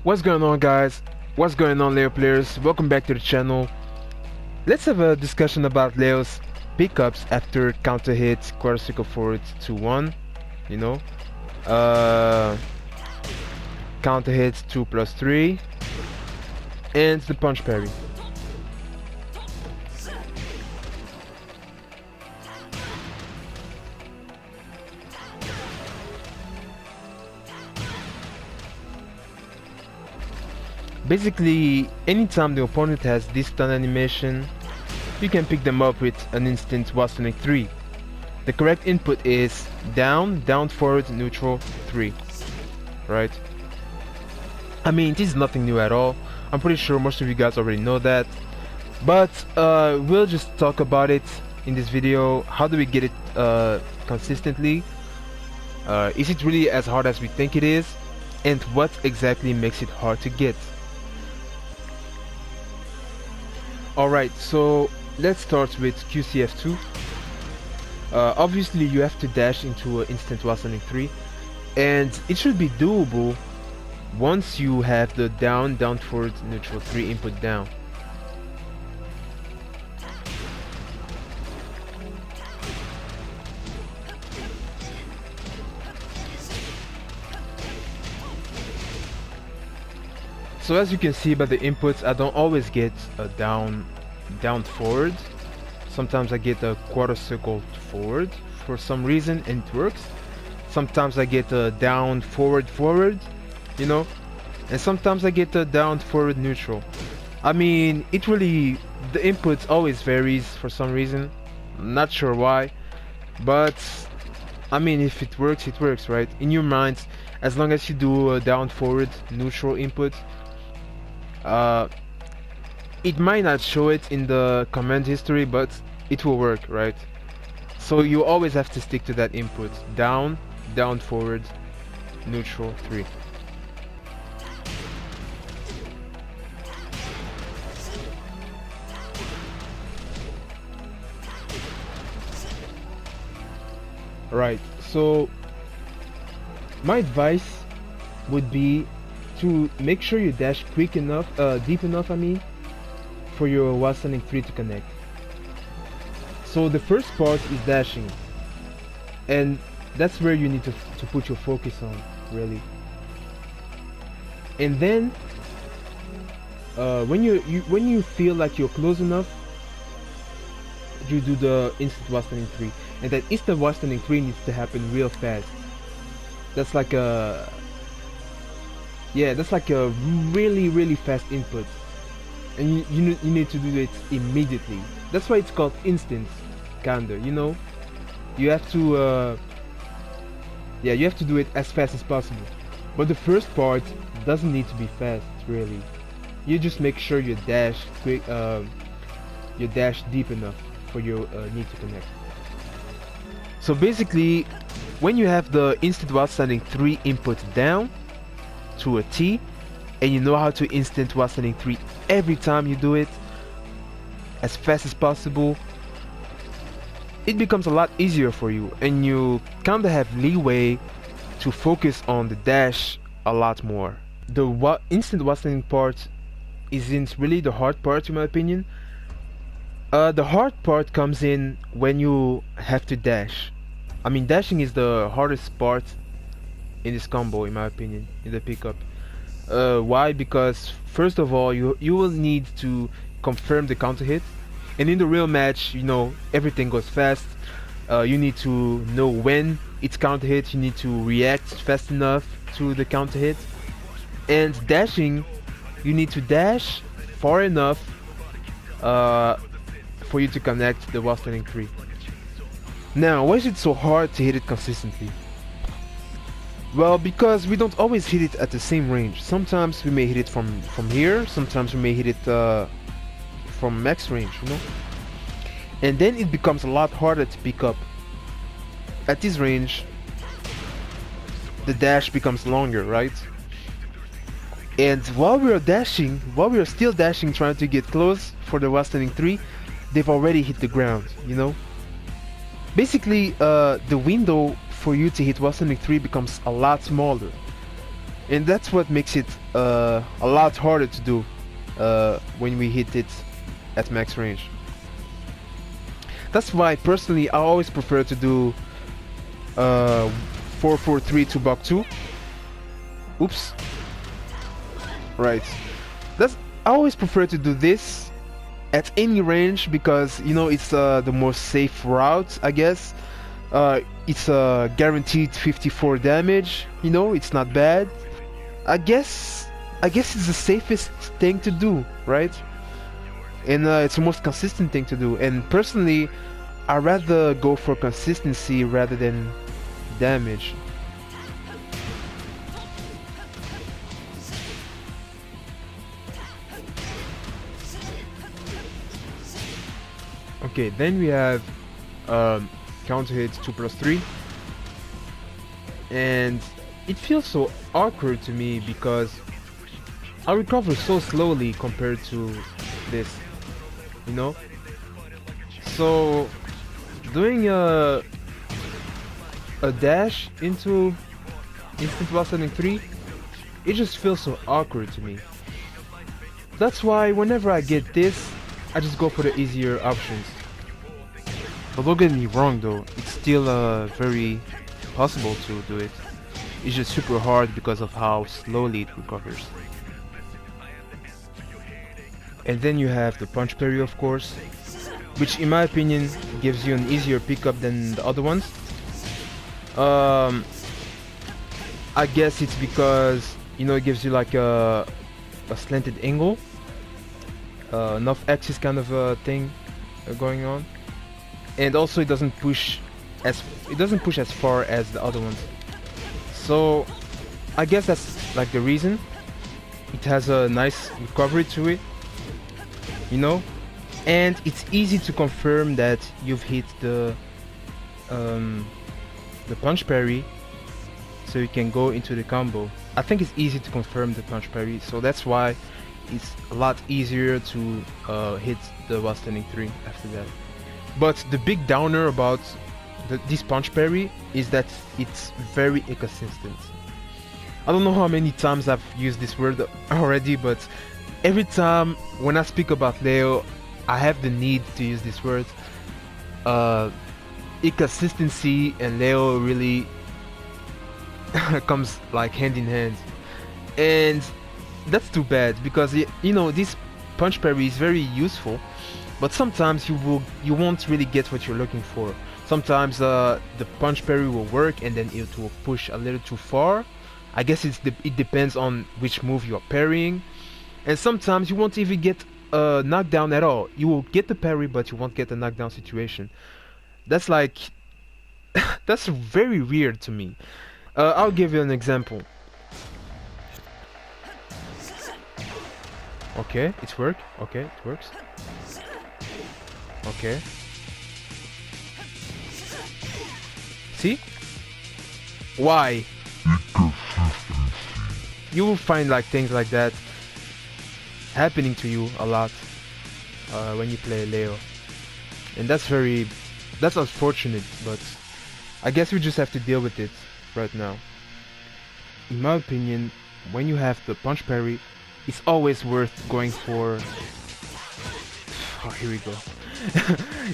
What's going on, guys? What's going on, Leo players? Welcome back to the channel. Let's have a discussion about Leo's pickups after counter hits, quarter circle forward 2-1, you know, uh, counter hits 2+3, and the punch parry. Basically, anytime the opponent has this stun animation, you can pick them up with an instant ws+3. The correct input is down, down, forward, neutral, 3. Right? I mean, this is nothing new at all. I'm pretty sure most of you guys already know that. But we'll just talk about it in this video. How do we get it consistently? Is it really as hard as we think it is? And what exactly makes it hard to get? Alright, so let's start with QCF2. Obviously you have to dash into an instant ws+3, and it should be doable once you have the down, down, forward, neutral 3 input down. So as you can see by the inputs, I don't always get a down, down, forward. Sometimes I get a quarter circle forward for some reason and it works. Sometimes I get a down, forward, forward, you know, and sometimes I get a down, forward, neutral. I mean, it really, the inputs always varies for some reason. I'm not sure why, but I mean, if it works, right? In your mind, as long as you do a down, forward, neutral input, it might not show it in the command history, but it will work, right? So you always have to stick to that input: down, down, forward, neutral, 3. Right, so my advice would be to make sure you dash quick enough, deep enough, I mean, for your ws+3 to connect. So the first part is dashing, and that's where you need to put your focus on, really. And then when you feel like you're close enough, you do the instant ws+3, and that instant ws+3 needs to happen real fast. That's like a really fast input, and you need to do it immediately. That's why it's called instant, kinda, you know. You have to you have to do it as fast as possible. But the first part doesn't need to be fast, really. You just make sure you dash quick, you dash deep enough for your need to connect. So basically, when you have the instant ws+3 input down to a T, and you know how to instant ws+3 every time you do it as fast as possible, it becomes a lot easier for you, and you kinda have leeway to focus on the dash a lot more. The instant ws+3 part isn't really the hard part, in my opinion. The hard part comes in when you have to dash. I mean, dashing is the hardest part in this combo, in my opinion, in the pickup. Why? Because first of all, you will need to confirm the counter hit, and in the real match, you know, everything goes fast. You need to know when it's counter hit. You need to react fast enough to the counter hit. And dashing, you need to dash far enough for you to connect the ws+3. Now, why is it so hard to hit it consistently? Well, because we don't always hit it at the same range. Sometimes we may hit it from here, sometimes we may hit it from max range, you know? And then it becomes a lot harder to pick up. At this range, the dash becomes longer, right? And while we are still dashing, trying to get close for the ws+3, they've already hit the ground, you know? Basically, the window for you to hit ws+3 becomes a lot smaller. and that's what makes it a lot harder to do when we hit it at max range. That's why personally I always prefer to do 4-4-3 to buck 2. Oops. Right. That's I always prefer to do this at any range because you know it's the most safe route, I guess. It's a guaranteed 54 damage. You know, it's not bad. I guess it's the safest thing to do, right? And it's the most consistent thing to do. And personally, I rather go for consistency rather than damage. Okay, then we have counter hit 2+3, and it feels so awkward to me because I recover so slowly compared to this, you know. So doing a dash into instant while standing 3, it just feels so awkward to me. That's why whenever I get this, I just go for the easier options. But don't get me wrong though, it's still very possible to do it. It's just super hard because of how slowly it recovers. And then you have the punch parry, of course, which in my opinion gives you an easier pickup than the other ones. I guess it's because, you know, it gives you like a slanted angle, enough axis kind of thing going on, and also it doesn't push as far as the other ones. So I guess that's like the reason. It has a nice recovery to it, you know, and it's easy to confirm that you've hit the punch parry, so you can go into the combo. I think it's easy to confirm the punch parry, so that's why it's a lot easier to hit the while standing 3 after that. But the big downer about this punch parry is that it's very inconsistent. I don't know how many times I've used this word already, but every time when I speak about Leo, I have the need to use this word. Inconsistency and Leo really comes like hand in hand, and that's too bad because you know this punch parry is very useful, but sometimes you won't really get what you're looking for. Sometimes the punch parry will work and then it will push a little too far. I guess it depends on which move you are parrying, and sometimes you won't even get a knockdown at all. You will get the parry, but you won't get the knockdown situation. That's like that's very weird to me. I'll give you an example. Okay, it's work. Okay, it works. Okay. See? Why? You will find like things like that happening to you a lot when you play Leo, and that's unfortunate, but I guess we just have to deal with it right now. In my opinion, when you have the punch parry, it's always worth going for. Oh, here we go.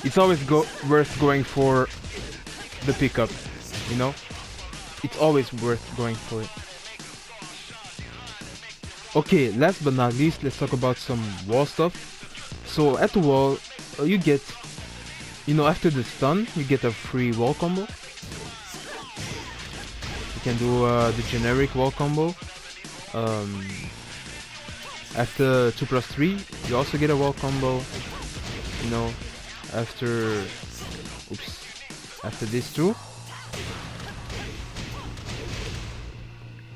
It's always worth going for the pickup, you know? It's always worth going for it. Okay, last but not least, let's talk about some wall stuff. So at the wall, you get, you know, after the stun, you get a free wall combo. You can do the generic wall combo. After 2+3, you also get a wall combo. You know, after this too,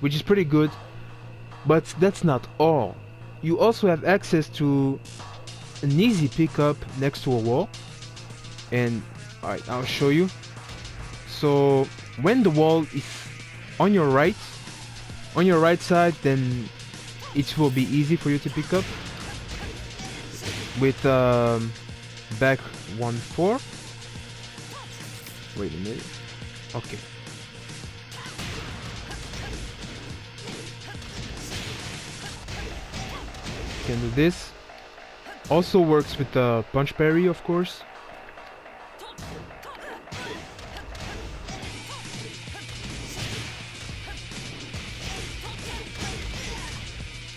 which is pretty good. But that's not all. You also have access to an easy pickup next to a wall, and alright, I'll show you. So when the wall is on your right side, then it will be easy for you to pick up with back 1-4. Wait a minute. Okay. can do this. Also works with the punch parry, of course.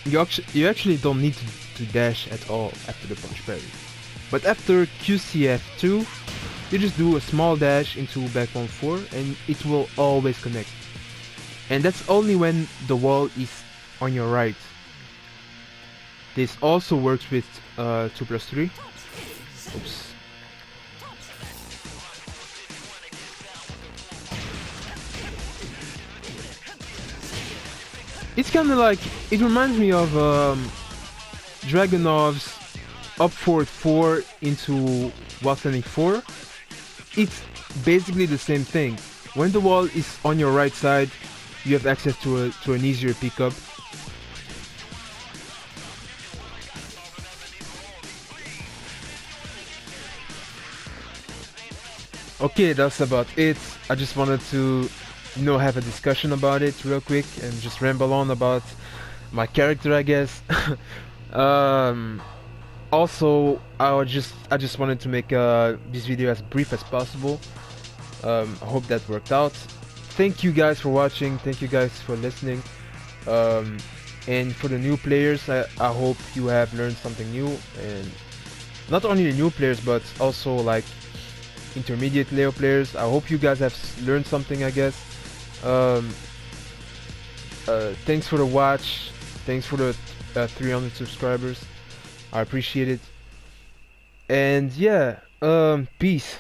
You actually don't need to dash at all after the punch parry. But after QCF2, you just do a small dash into back 1-4 and it will always connect. And that's only when the wall is on your right. This also works with 2+3. Oops. It's kind of like, it reminds me of Dragunov's up forward 4 into while standing 4. It's basically the same thing. When the wall is on your right side, you have access to an easier pickup. Okay, that's about it. I just wanted to, have a discussion about it real quick and just ramble on about my character, I guess. Also, I just wanted to make this video as brief as possible. I hope that worked out. Thank you guys for watching. Thank you guys for listening. And for the new players, I hope you have learned something new, and not only the new players but also like intermediate layer players. I hope you guys have learned something, I guess. Thanks for the watch. Thanks for the 300 subscribers. I appreciate it. And yeah, peace.